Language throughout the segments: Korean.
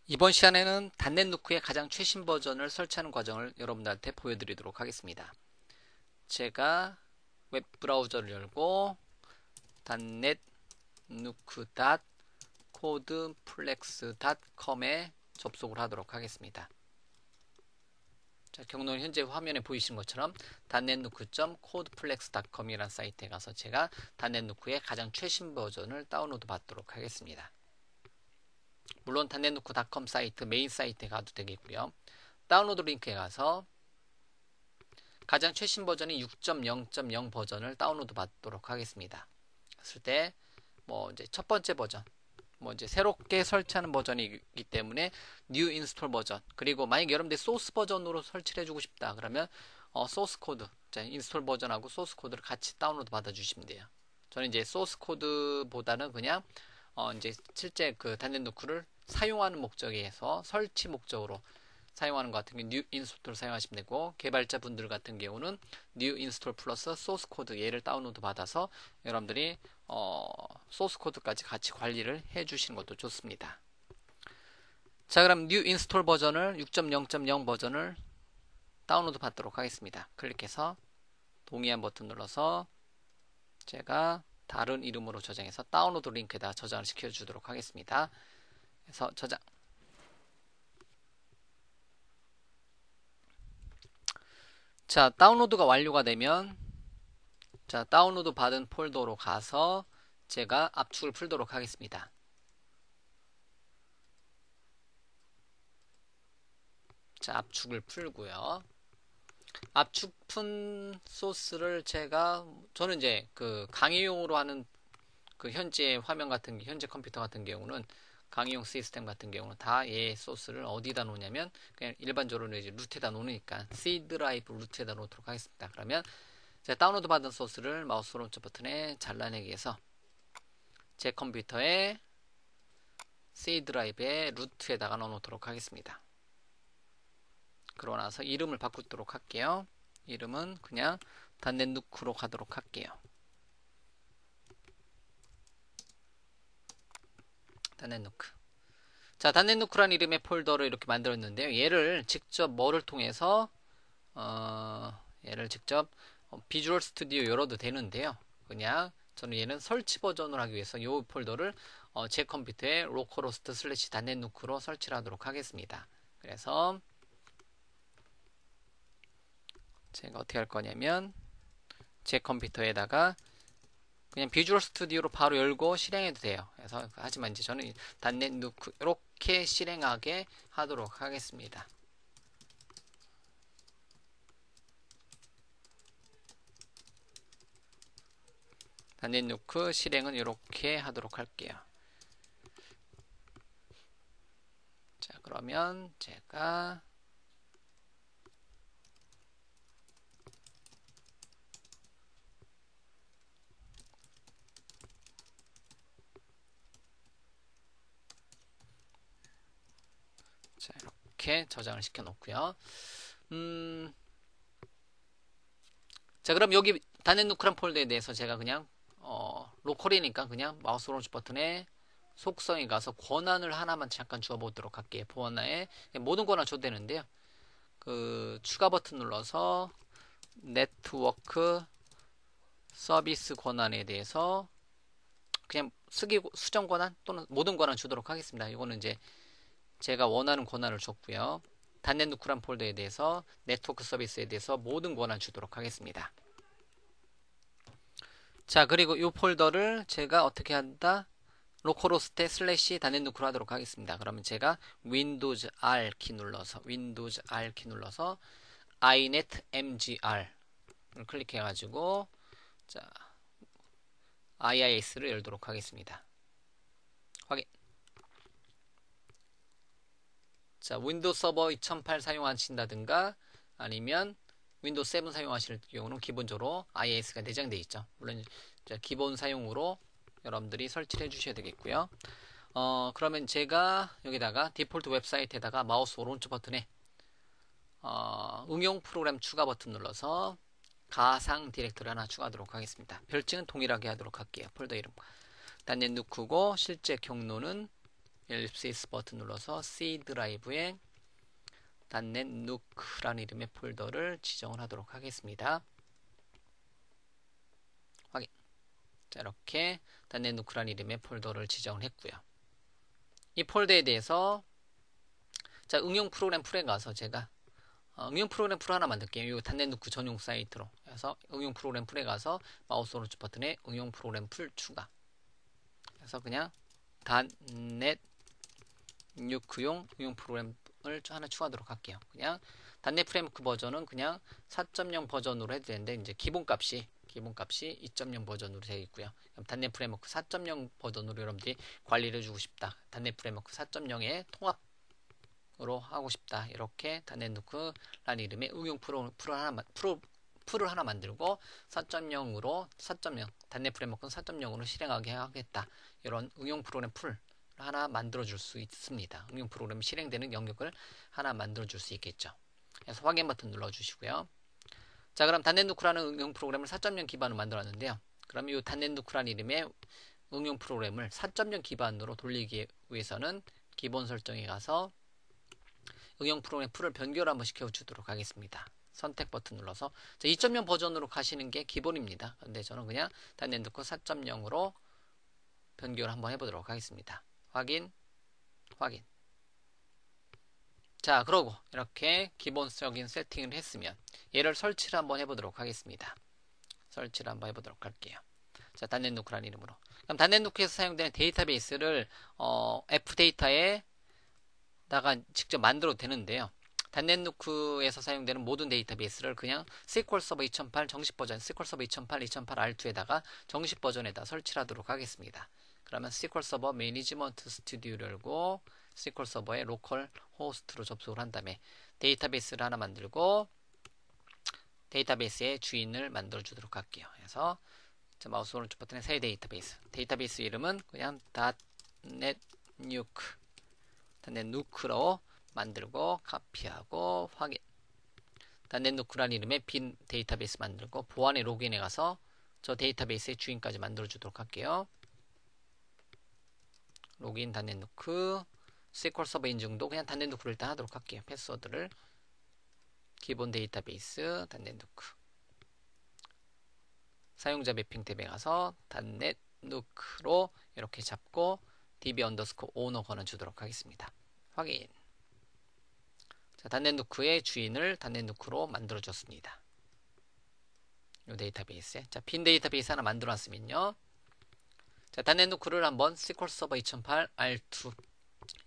이번 시간에는 단넷 누크의 가장 최신 버전을 설치하는 과정을 여러분들한테 보여드리도록 하겠습니다. 제가 웹 브라우저를 열고 단넷 nuke.codeflex.com에 접속을 하도록 하겠습니다. 자, 경로는 현재 화면에 보이시는 것처럼 단넷누크.codeflex.com이라는 사이트에 가서 제가 단넷 누크의 가장 최신 버전을 다운로드 받도록 하겠습니다. 물론 단넷누크.com 사이트 메인 사이트에 가도 되겠고요. 다운로드 링크에 가서 가장 최신 버전이 6.0.0 버전을 다운로드 받도록 하겠습니다. 그랬을 때 이제 첫 번째 버전, 이제 새롭게 설치하는 버전이기 때문에 new install 버전, 그리고 만약 여러분들 소스 버전으로 설치를 해주고 싶다 그러면 소스 코드, 인스톨 버전하고 소스 코드를 같이 다운로드 받아주시면 돼요. 저는 이제 소스 코드보다는 그냥 이제 실제 그 단넷 누크를 사용하는 목적에서 설치 목적으로 사용하는 것 같은 경우 new install을 사용하시면 되고, 개발자분들 같은 경우는 new install 플러스 소스 코드 얘를 다운로드 받아서 여러분들이 소스 코드까지 같이 관리를 해 주시는 것도 좋습니다. 자, 그럼 new install 버전을 6.0.0 버전을 다운로드 받도록 하겠습니다. 클릭해서 동의한 버튼 눌러서 제가 다른 이름으로 저장해서 다운로드 링크에다 저장을 시켜 주도록 하겠습니다. 그래서 저장. 자, 다운로드가 완료가 되면 자, 다운로드 받은 폴더로 가서 제가 압축을 풀도록 하겠습니다. 자, 압축을 풀고요. 압축 푼 소스를 저는 이제 그 강의용으로 하는 그 현재 화면 같은 현재 컴퓨터 같은 경우는 강의용 시스템 같은 경우는 다 얘 소스를 어디다 놓냐면 그냥 일반적으로 이제 루트에다 놓으니까 C 드라이브 루트에다 놓도록 하겠습니다. 그러면 제가 다운로드 받은 소스를 마우스 오른쪽 버튼에 잘라내기 위해서 제 컴퓨터에 C 드라이브의 루트에다가 넣어놓도록 하겠습니다. 그러고 나서 이름을 바꾸도록 할게요. 이름은 그냥 단넷 누크로 가도록 할게요. 단넷 누크. 자, 단넷 누크라는 이름의 폴더를 이렇게 만들었는데요. 얘를 직접 뭐를 통해서 얘를 직접 비주얼 스튜디오 열어도 되는데요. 그냥 저는 얘는 설치 버전을 하기 위해서 이 폴더를 제 컴퓨터에 로컬호스트 슬래시 단넷 누크로 설치를 하도록 하겠습니다. 그래서 제가 어떻게 할 거냐면 제 컴퓨터에다가 그냥 비주얼 스튜디오로 바로 열고 실행해도 돼요. 그래서 하지만 이제 저는 단넷 누크 이렇게 실행하게 하도록 하겠습니다. 단넷 누크 실행은 이렇게 하도록 할게요. 자, 그러면 제가 자, 이렇게 저장을 시켜 놓고요. 자, 그럼 여기 단넷 누크란 폴더에 대해서 제가 그냥 로컬이니까 그냥 마우스 오른쪽 버튼에 속성에 가서 권한을 하나만 잠깐 주어보도록 할게요. 권한에 모든 권한 줘도 되는데요. 그 추가 버튼 눌러서 네트워크 서비스 권한에 대해서 그냥 수정 권한 또는 모든 권한 주도록 하겠습니다. 이거는 이제 제가 원하는 권한을 줬고요. 단넷 누크란 폴더에 대해서 네트워크 서비스에 대해서 모든 권한 주도록 하겠습니다. 자, 그리고 이 폴더를 제가 어떻게 한다? 로컬호스트에 슬래시 단넷 누크로 하도록 하겠습니다. 그러면 제가 윈도우즈 R 키 눌러서 inet mgr을 클릭해 가지고 자, IIS를 열도록 하겠습니다. 확인. 자, 윈도우 서버 2008 사용하신다든가 아니면 윈도우 7 사용하실 경우는 기본적으로 IIS가 내장되어 있죠. 물론 기본 사용으로 여러분들이 설치를 해주셔야 되겠고요. 그러면 제가 여기다가 디폴트 웹사이트에다가 마우스 오른쪽 버튼에 응용 프로그램 추가 버튼 눌러서 가상 디렉터리 하나 추가하도록 하겠습니다. 별칭은 동일하게 하도록 할게요. 폴더 이름 단넷 누크고 실제 경로는 엘립시스 버튼 눌러서 C 드라이브에 .NET NUC라는 이름의 폴더를 지정을 하도록 하겠습니다. 확인. 자, 이렇게 .NET NUC라는 이름의 폴더를 지정을 했고요. 이 폴더에 대해서 자, 응용 프로그램 풀에 가서 제가 응용 프로그램 풀 하나 만들게요. 이 .NET NUC 전용 사이트로. 그래서 응용 프로그램 풀에 가서 마우스 오른쪽 버튼에 응용 프로그램 풀 추가. 그래서 그냥 .NET NUC용 응용 프로그램을 하나 추가하도록 할게요. 그냥 .NET 프레임워크 버전은 그냥 4.0 버전으로 해도 되는데 이제 기본값이 2.0 버전으로 되어 있고요. 그럼 .NET 프레임워크 4.0 버전으로 여러분들이 관리를 해주고 싶다. .NET 프레임워크 4.0의 통합으로 하고 싶다. 이렇게 .NET NUC라는 이름의 응용 풀을 하나 만들고 4.0으로 .NET 프레임워크는 4.0으로 실행하게 하겠다. 이런 응용 프로그램 풀 하나 만들어 줄 수 있습니다. 응용 프로그램이 실행되는 영역을 하나 만들어 줄 수 있겠죠. 그래서 확인 버튼 눌러 주시고요. 자, 그럼 .NET NUC라는 응용 프로그램을 4.0 기반으로 만들었는데요. 그럼 이 .NET NUC라는 이름의 응용 프로그램을 4.0 기반으로 돌리기 위해서는 기본 설정에 가서 응용 프로그램 풀을 변경을 한번 시켜주도록 하겠습니다. 선택 버튼 눌러서 2.0 버전으로 가시는 게 기본입니다. 근데 저는 그냥 .NET NUC 4.0으로 변경을 한번 해보도록 하겠습니다. 확인. 자, 그러고 이렇게 기본적인 세팅을 했으면 얘를 설치를 한번 해보도록 하겠습니다. 설치를 한번 해보도록 할게요. 자, .NET NUC라는 이름으로. 그럼 .NET NUC에서 사용되는 데이터베이스를 F데이터에다가 직접 만들어도 되는데요. .NET NUC에서 사용되는 모든 데이터베이스를 그냥 SQL 서버 2008 정식 버전, SQL 서버 2008 R2에다가 정식 버전에다 설치를 하도록 하겠습니다. 그러면 SQL 서버 매니지먼트 스튜디오를 열고 SQL 서버에 로컬 호스트로 접속을 한 다음에 데이터베이스를 하나 만들고 데이터베이스의 주인을 만들어 주도록 할게요. 그래서 마우스 오른쪽 버튼에 새 데이터베이스 이름은 그냥 .NET NUC로 만들고 카피하고 확인. .NET NUC라는 이름의 빈 데이터베이스 만들고 보안에 로그인해 가서 저 데이터베이스의 주인까지 만들어 주도록 할게요. 로그인 .NET NUC SQL 서버 인증도 그냥 .NET NUC로 일단 하도록 할게요. 패스워드를 기본 데이터베이스 .NET NUC 사용자 매핑 탭에 가서 .NET NUC로 이렇게 잡고 db _owner 권한 주도록 하겠습니다. 확인. 자, .NET NUC의 주인을 .NET NUC로 만들어 줬습니다. 이 데이터베이스에 빈 데이터베이스 하나 만들어 놨으면요. 자, .NET NUC를 한번 SQL 서버 2008 R2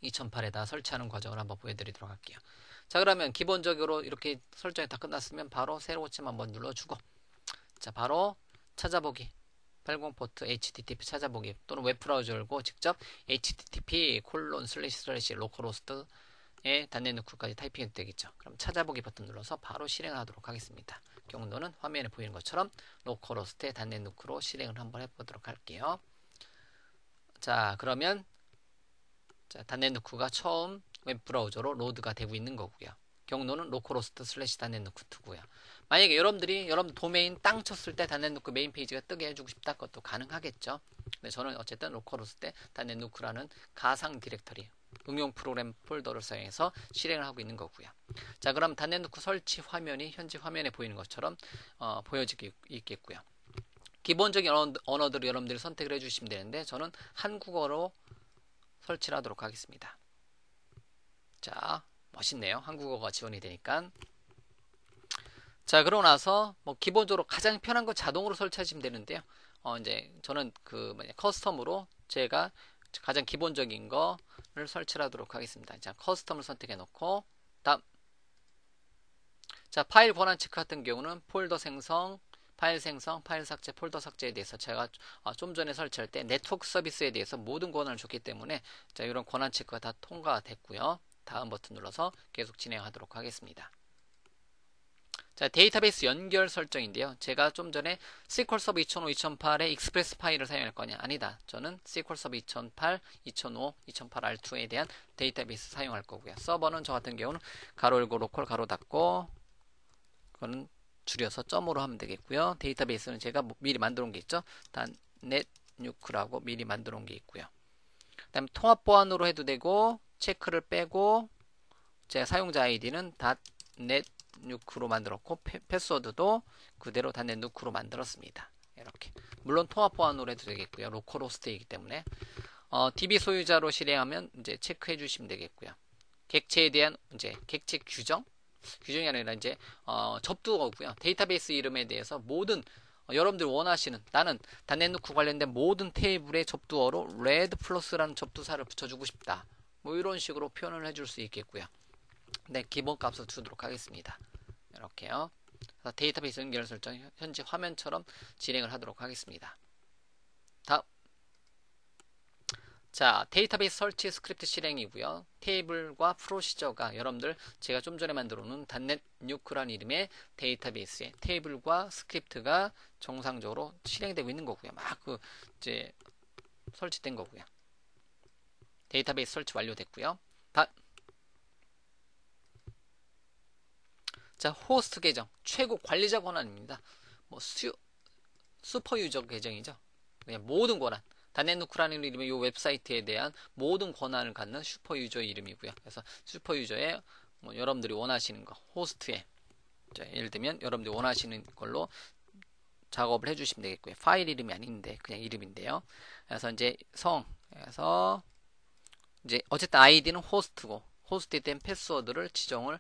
2008에다 설치하는 과정을 한번 보여드리도록 할게요. 자, 그러면 기본적으로 이렇게 설정이 다 끝났으면 바로 새로 고침 한번 눌러주고 자, 바로 찾아보기 80 포트 http 찾아보기 또는 웹브라우저 열고 직접 http://localhost에 .NET NUC까지 타이핑해도 되겠죠. 그럼 찾아보기 버튼 눌러서 바로 실행하도록 하겠습니다. 경로는 화면에 보이는 것처럼 localhost에 .NET NUC로 실행을 한번 해보도록 할게요. 자, 그러면 .NET NUC가 처음 웹브라우저로 로드가 되고 있는 거고요. 경로는 localhost/.NET NUC2고요. 만약에 여러분들 도메인 땅 쳤을 때 .NET NUC 메인 페이지가 뜨게 해주고 싶다. 그것도 가능하겠죠. 근데 저는 어쨌든 localhost .NET NUC라는 가상 디렉터리 응용 프로그램 폴더를 사용해서 실행을 하고 있는 거고요. 자, 그럼 .NET NUC 설치 화면이 현재 화면에 보이는 것처럼 보여지고 있겠고요. 기본적인 언어들을 여러분들이 선택을 해주시면 되는데 저는 한국어로 설치를 하도록 하겠습니다. 자, 멋있네요. 한국어가 지원이 되니까. 자, 그러고 나서 기본적으로 가장 편한 거 자동으로 설치하시면 되는데요. 이제 저는 커스텀으로 제가 가장 기본적인 거를 설치를 하도록 하겠습니다. 자, 커스텀을 선택해 놓고 다음. 자, 파일 권한 체크 같은 경우는 폴더 생성, 파일 생성, 파일 삭제, 폴더 삭제에 대해서 제가 좀 전에 설치할 때 네트워크 서비스에 대해서 모든 권한을 줬기 때문에 자, 이런 권한 체크가 다 통과가 됐고요. 다음 버튼 눌러서 계속 진행하도록 하겠습니다. 자, 데이터베이스 연결 설정인데요. 제가 좀 전에 SQL 서버 2005, 2008의 익스프레스 파일을 사용할 거냐? 아니다. 저는 SQL 서버 2008, 2005, 2008 R2에 대한 데이터베이스 사용할 거고요. 서버는 저 같은 경우는 가로 열고 로컬 가로 닫고 그거는 줄여서 점으로 하면 되겠고요. 데이터베이스는 제가 미리 만들어 온 게 있죠. .NET NUC라고 미리 만들어 온 게 있고요. 그다음에 통합 보안으로 해도 되고 체크를 빼고 제 사용자 아이디는 .NET 누크로 만들었고 패스워드도 그대로 .NET 누크로 만들었습니다. 이렇게 물론 통합 보안으로 해도 되겠고요. 로컬 호스트이기 때문에 DB 소유자로 실행하면 이제 체크해 주시면 되겠고요. 객체에 대한 이제 객체 규정이 아니라 이제 접두어고요. 데이터베이스 이름에 대해서 모든 여러분들 원하시는 나는 .NET 관련된 모든 테이블의 접두어로 red 플러스라는 접두사를 붙여주고 싶다. 뭐 이런 식으로 표현을 해줄 수 있겠고요. 네, 기본 값을 주도록 하겠습니다. 이렇게요. 데이터베이스 연결 설정 현재 화면처럼 진행을 하도록 하겠습니다. 다음. 자, 데이터베이스 설치 스크립트 실행이고요. 테이블과 프로시저가 여러분들 제가 좀 전에 만들어 놓은 .NET-nu크라는 이름의 데이터베이스에 테이블과 스크립트가 정상적으로 실행되고 있는 거고요. 막 이제 설치된 거고요. 데이터베이스 설치 완료됐고요. 자, 호스트 계정 최고 관리자 권한입니다. 뭐 슈퍼 유저 계정이죠. 그냥 모든 권한. .NET-nu크라는 이름의 이 웹사이트에 대한 모든 권한을 갖는 슈퍼 유저의 이름이고요. 그래서 슈퍼 유저의 뭐 여러분들이 원하시는 거 호스트에 예를 들면 여러분들이 원하시는 걸로 작업을 해주시면 되겠고요. 파일 이름이 아닌데 그냥 이름인데요. 그래서 이제 그래서 이제 어쨌든 아이디는 호스트고 호스트에 대한 패스워드를 지정을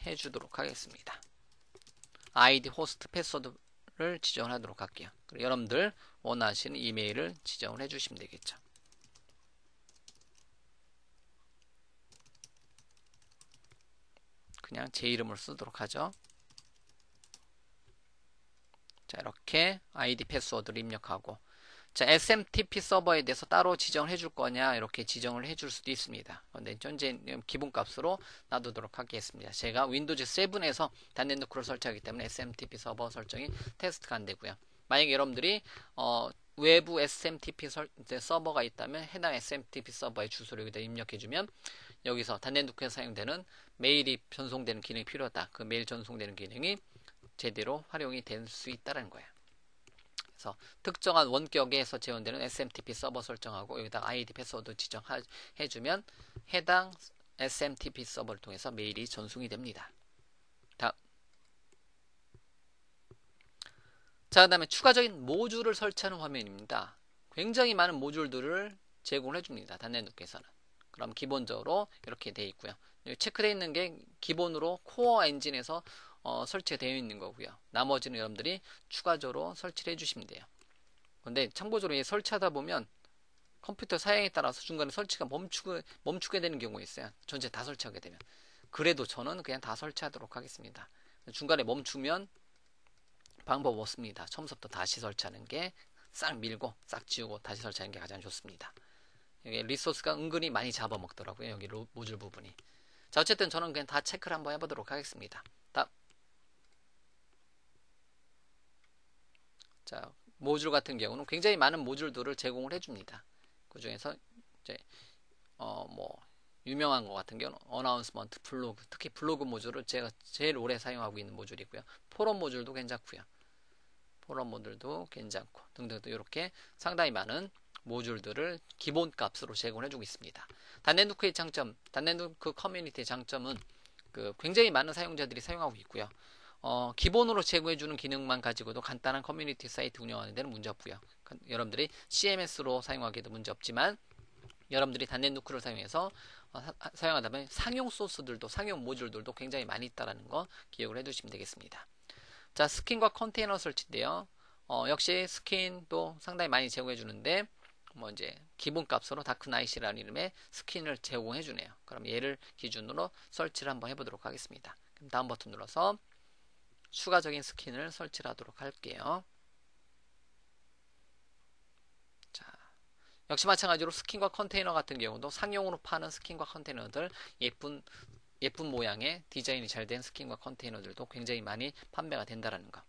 해주도록 하겠습니다. 아이디 호스트 패스워드를 지정을 하도록 할게요. 그리고 여러분들 원하시는 이메일을 지정을 해주시면 되겠죠. 그냥 제 이름을 쓰도록 하죠. 자, 이렇게 아이디 패스워드를 입력하고 자, SMTP 서버에 대해서 따로 지정을 해줄 거냐 이렇게 지정을 해줄 수도 있습니다. 근데 현재 기본값으로 놔두도록 하겠습니다. 제가 윈도우즈 7에서 .NET-nu크를 설치하기 때문에 SMTP 서버 설정이 테스트가 안 되고요. 만약에 여러분들이 외부 SMTP 서버가 있다면 해당 SMTP 서버의 주소를 여기다 입력해주면 여기서 .NET-nu크에 사용되는 메일이 전송되는 기능이 필요하다. 그 메일 전송되는 기능이 제대로 활용이 될 수 있다는 거예요. 그래서 특정한 원격에서 지원되는 SMTP 서버 설정하고 여기다 아이디 패스워드 지정해주면 해당 SMTP 서버를 통해서 메일이 전송이 됩니다. 다음. 자, 그 다음에 추가적인 모듈을 설치하는 화면입니다. 굉장히 많은 모듈들을 제공을 해줍니다. .NET-nu크에서는. 그럼 기본적으로 이렇게 되어 있고요. 체크되어 있는 게 기본으로 코어 엔진에서 설치가 되어 있는 거고요. 나머지는 여러분들이 추가적으로 설치를 해주시면 돼요. 근데 참고적으로 설치하다 보면 컴퓨터 사양에 따라서 중간에 설치가 멈추게 되는 경우가 있어요. 전체 다 설치하게 되면. 그래도 저는 그냥 다 설치하도록 하겠습니다. 중간에 멈추면 방법 없습니다. 처음부터 다시 설치하는 게 싹 밀고 싹 지우고 다시 설치하는 게 가장 좋습니다. 여기 리소스가 은근히 많이 잡아먹더라고요. 여기 모듈 부분이. 자, 어쨌든 저는 그냥 다 체크를 한번 해보도록 하겠습니다. 자, 모듈 같은 경우는 굉장히 많은 모듈들을 제공을 해줍니다. 그 중에서 이제 뭐 유명한 것 같은 경우는 어나운스먼트, 블로그, 특히 블로그 모듈을 제가 제일 오래 사용하고 있는 모듈이고요. 포럼 모듈도 괜찮고요. 포럼 모듈도 괜찮고 등등등 이렇게 상당히 많은 모듈들을 기본값으로 제공을 해주고 있습니다. .NET-nu크의 장점, .NET-nu크 커뮤니티의 장점은 굉장히 많은 사용자들이 사용하고 있고요. 기본으로 제공해주는 기능만 가지고도 간단한 커뮤니티 사이트 운영하는 데는 문제없고요. 여러분들이 CMS로 사용하기도 문제없지만 여러분들이 .NET-nu크를 사용해서 사용하다 보면 상용 소스들도 상용 모듈들도 굉장히 많이 있다는 거 기억을 해두시면 되겠습니다. 자, 스킨과 컨테이너 설치인데요. 역시 스킨도 상당히 많이 제공해 주는데 뭐 이제 기본값으로 다크나이시라는 이름의 스킨을 제공해 주네요. 그럼 얘를 기준으로 설치를 한번 해보도록 하겠습니다. 그럼 다음 버튼 눌러서 추가적인 스킨을 설치를 하도록 할게요. 자, 역시 마찬가지로 스킨과 컨테이너 같은 경우도 상용으로 파는 스킨과 컨테이너들 예쁜 모양의 디자인이 잘 된 스킨과 컨테이너들도 굉장히 많이 판매가 된다는 거.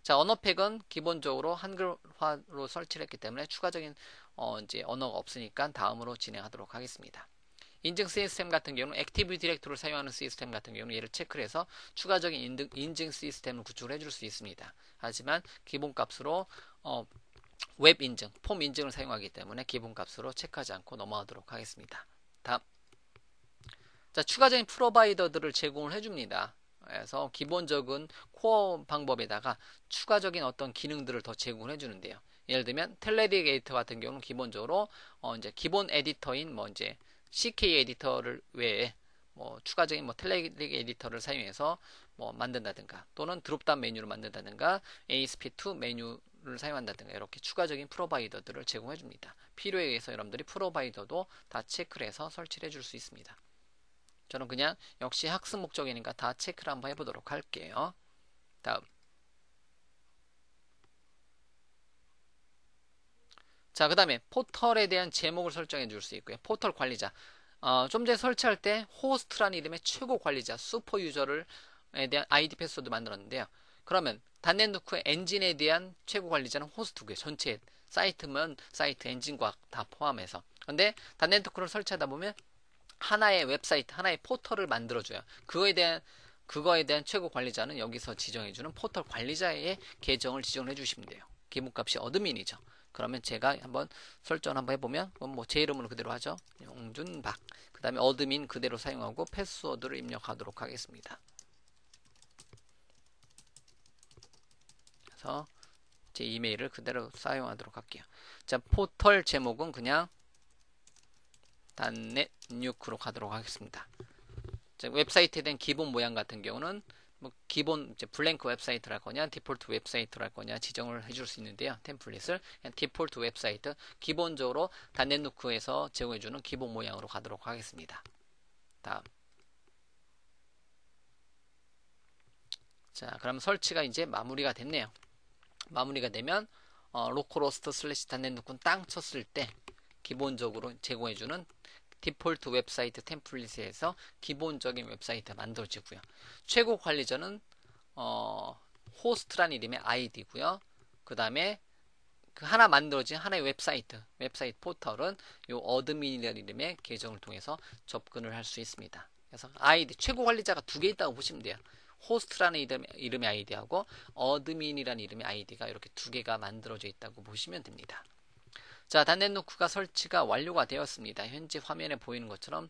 자, 언어팩은 기본적으로 한글화로 설치를 했기 때문에 추가적인 이제 언어가 없으니까 다음으로 진행하도록 하겠습니다. 인증 시스템 같은 경우는 액티브 디렉토리를 사용하는 시스템 같은 경우는 얘를 체크를 해서 추가적인 인증 시스템을 구축을 해줄 수 있습니다. 하지만 기본값으로 웹 인증, 폼 인증을 사용하기 때문에 기본값으로 체크하지 않고 넘어가도록 하겠습니다. 다음. 자, 추가적인 프로바이더들을 제공을 해줍니다. 그래서 기본적인 코어 방법에다가 추가적인 어떤 기능들을 더 제공을 해주는데요. 예를 들면 텔레리게이터 같은 경우는 기본적으로 이제 기본 에디터인 뭐 이제 CK 에디터를 외에 뭐 추가적인 뭐 텔레릭 에디터를 사용해서 뭐 만든다든가 또는 드롭다운 메뉴를 만든다든가 ASP2 메뉴를 사용한다든가 이렇게 추가적인 프로바이더들을 제공해 줍니다. 필요에 의해서 여러분들이 프로바이더도 다 체크를 해서 설치를 해줄 수 있습니다. 저는 그냥 역시 학습 목적이니까 다 체크를 한번 해보도록 할게요. 다음. 자, 그 다음에 포털에 대한 제목을 설정해 줄 수 있고요. 포털 관리자. 좀 전에 설치할 때 호스트라는 이름의 최고 관리자, 슈퍼 유저를 에 대한 아이디 패스워드 만들었는데요. 그러면 단넷누크의 엔진에 대한 최고 관리자는 호스트고요. 전체 사이트면 사이트 엔진과 다 포함해서. 근데 단넷누크를 설치하다 보면 하나의 웹사이트, 하나의 포털을 만들어줘요. 그거에 대한 최고 관리자는 여기서 지정해주는 포털 관리자의 계정을 지정을 해주시면 돼요. 기본값이 어드민이죠. 그러면 제가 한번 설정 한번 해보면 뭐 제 이름으로 그대로 하죠. 용준박. 그 다음에 어드민 그대로 사용하고 패스워드를 입력하도록 하겠습니다. 그래서 제 이메일을 그대로 사용하도록 할게요. 자, 포털 제목은 그냥 단넷뉴크로 가도록 하겠습니다. 자, 웹사이트에 대한 기본 모양 같은 경우는 뭐 기본 이제 블랭크 웹사이트를 할 거냐 디폴트 웹사이트를 할 거냐 지정을 해줄 수 있는데요. 템플릿을 그냥 디폴트 웹사이트 기본적으로 단넷누크에서 제공해주는 기본 모양으로 가도록 하겠습니다. 다음. 자, 그럼 설치가 이제 마무리가 됐네요. 마무리가 되면 로컬호스트 슬래시 단넷누크는 땅 쳤을 때 기본적으로 제공해주는 디폴트 웹사이트 템플릿에서 기본적인 웹사이트 만들어지고요. 최고 관리자는 호스트란 이름의 아이디고요. 그 다음에 그 하나 만들어진 하나의 웹사이트 포털은 요 어드민이라는 이름의 계정을 통해서 접근을 할 수 있습니다. 그래서 아이디 최고 관리자가 두 개 있다고 보시면 돼요. 호스트라는 이름의 아이디하고 어드민이라는 이름의 아이디가 이렇게 두 개가 만들어져 있다고 보시면 됩니다. 자, 단넷누크가 설치가 완료가 되었습니다. 현재 화면에 보이는 것처럼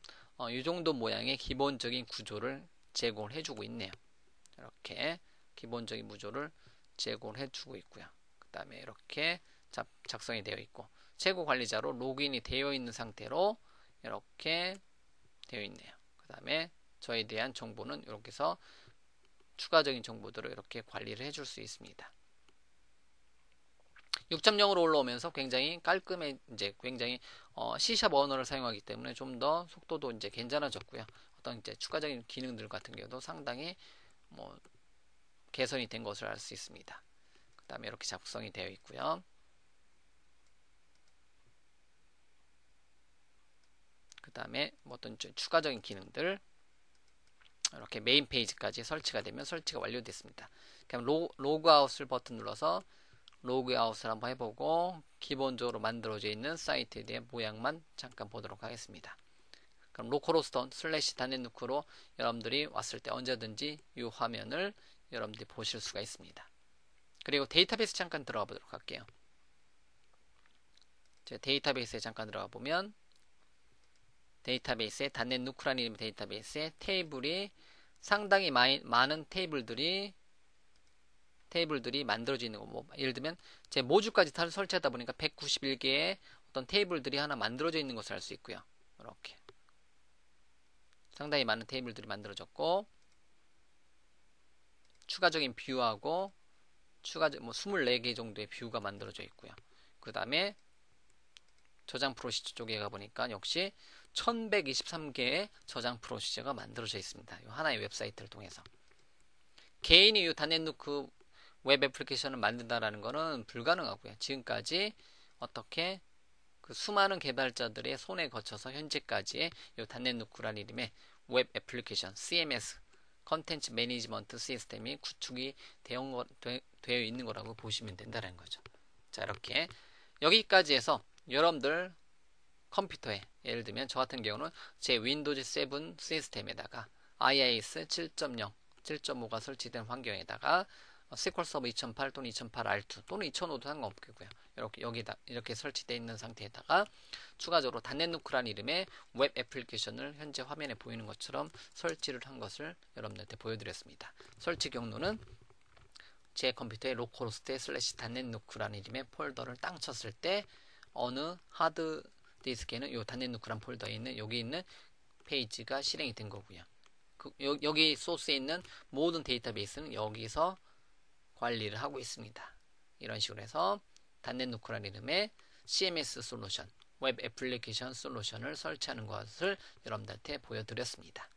이 정도 모양의 기본적인 구조를 제공을 해주고 있네요. 이렇게 기본적인 구조를 제공을 해주고 있고요. 그 다음에 이렇게 작성이 되어 있고 최고 관리자로 로그인이 되어 있는 상태로 이렇게 되어 있네요. 그 다음에 저에 대한 정보는 이렇게 해서 추가적인 정보들을 이렇게 관리를 해줄 수 있습니다. 6.0으로 올라오면서 굉장히 깔끔해, 이제 굉장히 C# 언어를 사용하기 때문에 좀 더 속도도 이제 괜찮아졌고요. 어떤 이제 추가적인 기능들 같은 경우도 상당히 뭐 개선이 된 것을 알 수 있습니다. 그 다음에 이렇게 작성이 되어 있고요. 그 다음에 뭐 어떤 추가적인 기능들 이렇게 메인 페이지까지 설치가 되면 설치가 완료됐습니다. 그럼 로그아웃을 버튼 눌러서 로그아웃을 한번 해보고 기본적으로 만들어져 있는 사이트에 대한 모양만 잠깐 보도록 하겠습니다. 그럼 로컬호스트 슬래시 단넷누크로 여러분들이 왔을 때 언제든지 이 화면을 여러분들이 보실 수가 있습니다. 그리고 데이터베이스 잠깐 들어가 보도록 할게요. 데이터베이스에 잠깐 들어가 보면 데이터베이스에 단넷누크라는 이름의 데이터베이스에 테이블이 상당히 많은 테이블들이 만들어져 있는 거, 뭐 예를 들면 제 모듈까지 다 설치하다 보니까 191개의 어떤 테이블들이 하나 만들어져 있는 것을 알 수 있고요. 이렇게 상당히 많은 테이블들이 만들어졌고 추가적인 뷰하고 뭐 24개 정도의 뷰가 만들어져 있고요. 그 다음에 저장 프로시저 쪽에 가보니까 역시 1123개의 저장 프로시저가 만들어져 있습니다. 이 하나의 웹사이트를 통해서 개인이 이 단넷누크 웹 애플리케이션을 만든다라는 것은 불가능하고요. 지금까지 어떻게 그 수많은 개발자들의 손에 거쳐서 현재까지의 이 단넷누크라는 이름의 웹 애플리케이션 CMS 컨텐츠 매니지먼트 시스템이 구축이 되어 있는 거라고 보시면 된다는 거죠. 자, 이렇게 여기까지 해서 여러분들 컴퓨터에 예를 들면 저 같은 경우는 제 윈도우즈 7 시스템에다가 IIS 7.0, 7.5가 설치된 환경에다가 SQL 서버 2008 또는 2008 R2 또는 2005도 상관없겠고요. 이렇게 여기다 이렇게 설치되어 있는 상태에다가 추가적으로 단넷누크라는 이름의 웹 애플리케이션을 현재 화면에 보이는 것처럼 설치를 한 것을 여러분들한테 보여드렸습니다. 설치 경로는 제 컴퓨터에 로컬호스트에 슬래시 단넷누크라는 이름의 폴더를 땅 쳤을 때 어느 하드 디스크에는 이 단넷누크란 폴더에 있는 여기 있는 페이지가 실행이 된 거고요. 여기 소스에 있는 모든 데이터베이스는 여기서 관리를 하고 있습니다. 이런 식으로 해서 단넷누크라는 이름의 CMS 솔루션, 웹 애플리케이션 솔루션을 설치하는 것을 여러분들한테 보여드렸습니다.